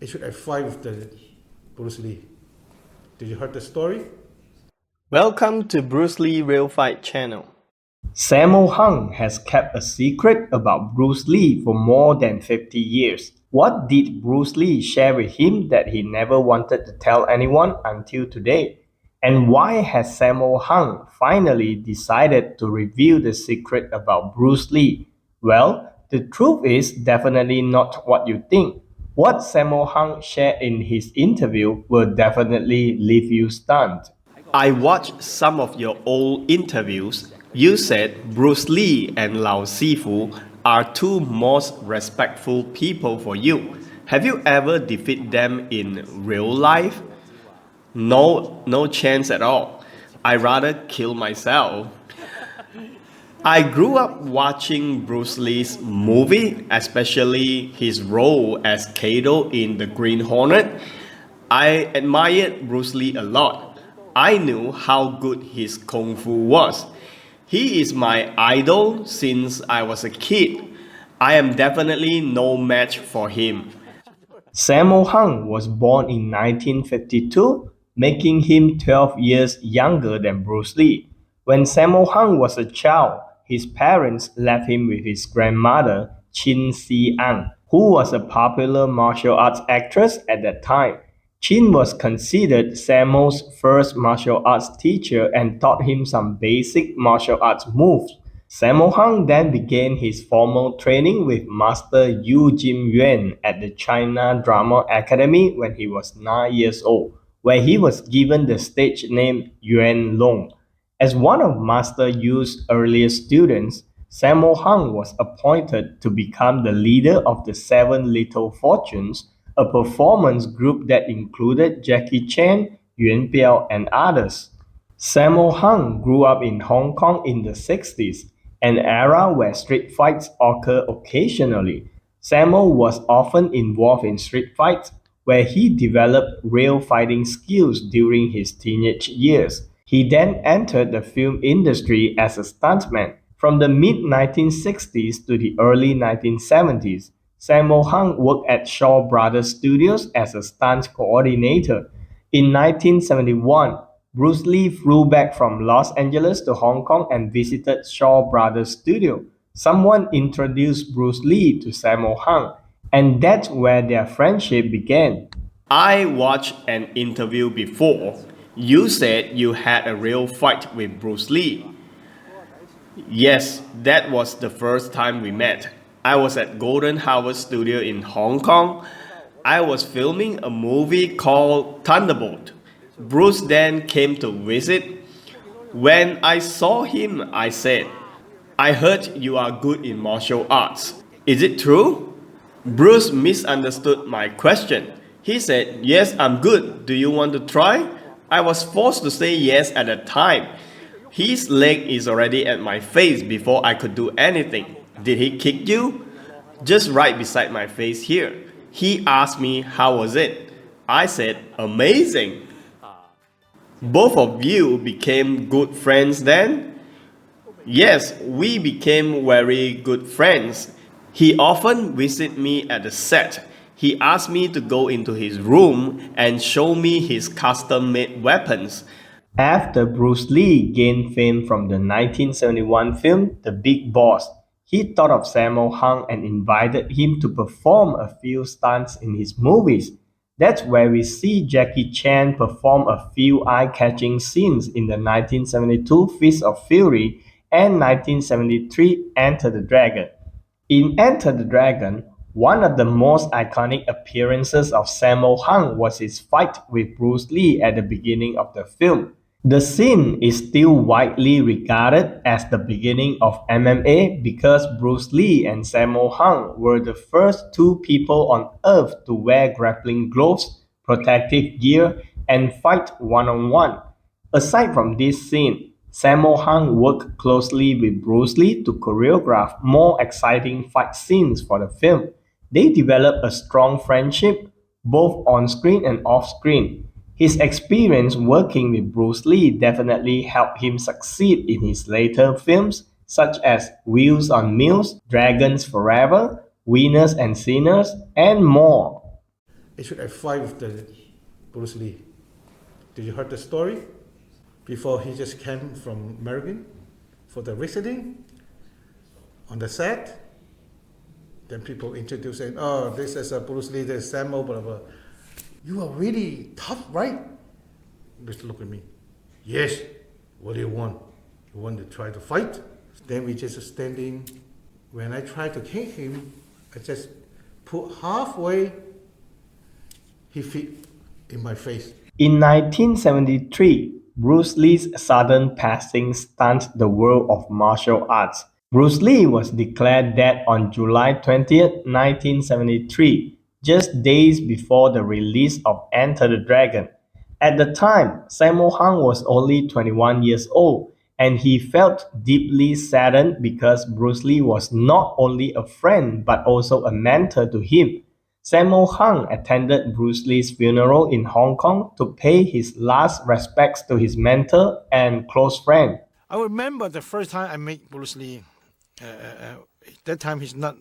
should I fight with the Bruce Lee? Did you heard the story? Welcome to Bruce Lee Real Fight channel. Sammo Hung has kept a secret about Bruce Lee for more than 50 years. What did Bruce Lee share with him that he never wanted to tell anyone until today? And why has Sammo Hung finally decided to reveal the secret about Bruce Lee? Well, the truth is definitely not what you think. What Sammo Hung shared in his interview will definitely leave you stunned. I watched some of your old interviews. You said Bruce Lee and Lao Sifu are two most respectful people for you. Have you ever defeated them in real life? No, no chance at all. I rather kill myself. I grew up watching Bruce Lee's movie, especially his role as Kato in The Green Hornet. I admired Bruce Lee a lot. I knew how good his kung fu was. He is my idol since I was a kid. I am definitely no match for him. Sammo Hung was born in 1952, making him 12 years younger than Bruce Lee. When Sammo Hung was a child, his parents left him with his grandmother, Chin Si-ang, who was a popular martial arts actress at that time. Chin was considered Sammo's first martial arts teacher and taught him some basic martial arts moves. Sammo Hung then began his formal training with Master Yu Jim Yuan at the China Drama Academy when he was 9 years old, where he was given the stage name Yuan Long. As one of Master Yu's earliest students, Sammo Hung was appointed to become the leader of the Seven Little Fortunes, a performance group that included Jackie Chan, Yuan Biao, and others. Sammo Hung grew up in Hong Kong in the 60s, an era where street fights occur occasionally. Sammo was often involved in street fights, where he developed real fighting skills during his teenage years. He then entered the film industry as a stuntman. From the mid 1960s to the early 1970s, Sammo Hung worked at Shaw Brothers Studios as a stunt coordinator. In 1971, Bruce Lee flew back from Los Angeles to Hong Kong and visited Shaw Brothers Studio. Someone introduced Bruce Lee to Sammo Hung, and that's where their friendship began. I watched an interview before. You said you had a real fight with Bruce Lee. Yes, that was the first time we met. I was at Golden Harvest Studio in Hong Kong. I was filming a movie called Thunderbolt. Bruce then came to visit. When I saw him, I said, I heard you are good in martial arts. Is it true? Bruce misunderstood my question. He said, yes, I'm good. Do you want to try? I was forced to say yes at the time. His leg is already at my face before I could do anything. Did he kick you? Just right beside my face here. He asked me how was it. I said, amazing. Both of you became good friends then? Yes, we became very good friends. He often visited me at the set. He asked me to go into his room and show me his custom-made weapons. After Bruce Lee gained fame from the 1971 film The Big Boss, he thought of Sammo Hung and invited him to perform a few stunts in his movies. That's where we see Jackie Chan perform a few eye-catching scenes in the 1972 Fist of Fury and 1973 Enter the Dragon. In Enter the Dragon, one of the most iconic appearances of Sammo Hung was his fight with Bruce Lee at the beginning of the film. The scene is still widely regarded as the beginning of MMA because Bruce Lee and Sammo Hung were the first two people on earth to wear grappling gloves, protective gear, and fight one-on-one. Aside from this scene, Sammo Hung worked closely with Bruce Lee to choreograph more exciting fight scenes for the film. They developed a strong friendship, both on screen and off screen. His experience working with Bruce Lee definitely helped him succeed in his later films, such as Wheels on Meals, Dragons Forever, Winners and Sinners, and more. I should have fight with the Bruce Lee. Did you heard the story? Before he just came from American for the visiting on the set. Then people introduce saying, oh, this is a Bruce Lee, this is Sammo, blah, blah. You are really tough, right? Just look at me. Yes. What do you want? You want to try to fight? Then we just standing. When I try to kick him, I just put halfway, he fit in my face. In 1973, Bruce Lee's sudden passing stunned the world of martial arts. Bruce Lee was declared dead on July 20th, 1973, just days before the release of Enter the Dragon. At the time, Sammo Hung was only 21 years old, and he felt deeply saddened because Bruce Lee was not only a friend but also a mentor to him. Sammo Hung attended Bruce Lee's funeral in Hong Kong to pay his last respects to his mentor and close friend. I remember the first time I met Bruce Lee. That time he's not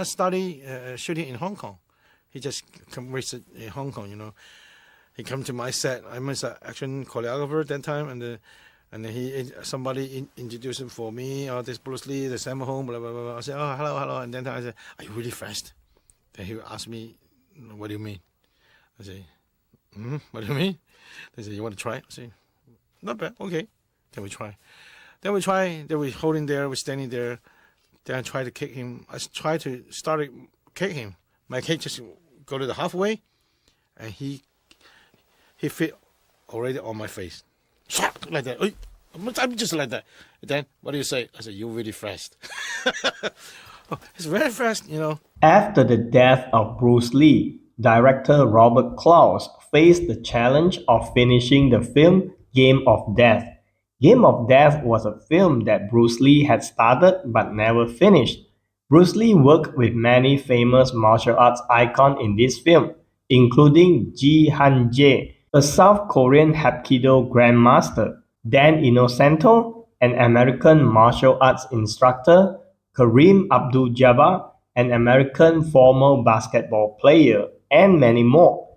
study shooting in Hong Kong. He just come visit in Hong Kong, you know. He come to my set. I was an action choreographer that time, and then somebody introduced him for me. Oh, this Bruce Lee, the Sammo Hung, blah blah blah. I said, oh, hello, and then I said, are you really fast? Then he asked me, what do you mean? I say, what do you mean? They said, you want to try? I say, not bad. Okay. Then we try. Then we holding there, we're standing there. Then I try to kick him. I try to start kick him. My kick just go to the halfway, and he fit already on my face. Like that. I'm just like that. Then what do you say? I said, you're really fast. Oh, it's very fast, you know. After the death of Bruce Lee, director Robert Clouse faced the challenge of finishing the film Game of Death. Game of Death was a film that Bruce Lee had started but never finished. Bruce Lee worked with many famous martial arts icons in this film, including Ji Han-jae, a South Korean Hapkido grandmaster, Dan Innocento, an American martial arts instructor, Kareem Abdul-Jabbar, an American former basketball player, and many more.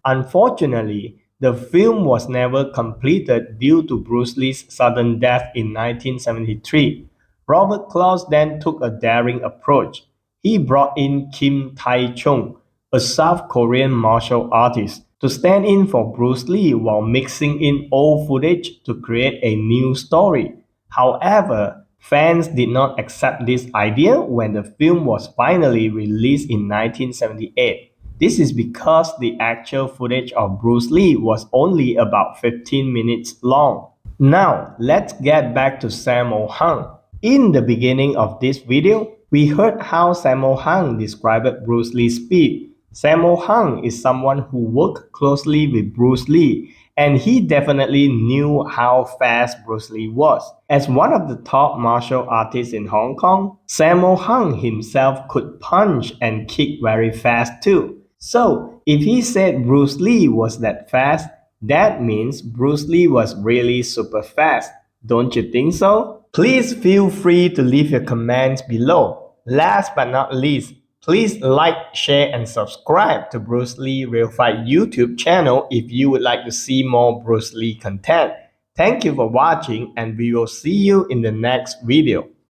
Unfortunately, the film was never completed due to Bruce Lee's sudden death in 1973. Robert Clouse then took a daring approach. He brought in Kim Tae-chung, a South Korean martial artist, to stand in for Bruce Lee while mixing in old footage to create a new story. However, fans did not accept this idea when the film was finally released in 1978. This is because the actual footage of Bruce Lee was only about 15 minutes long. Now, let's get back to Sammo Hung. In the beginning of this video, we heard how Sammo Hung described Bruce Lee's speed. Sammo Hung is someone who worked closely with Bruce Lee, and he definitely knew how fast Bruce Lee was. As one of the top martial artists in Hong Kong, Sammo Hung himself could punch and kick very fast too. So, if he said Bruce Lee was that fast, that means Bruce Lee was really super fast. Don't you think so? Please feel free to leave your comments below. Last but not least, please like, share, and subscribe to Bruce Lee Real Fight YouTube channel if you would like to see more Bruce Lee content. Thank you for watching, and we will see you in the next video.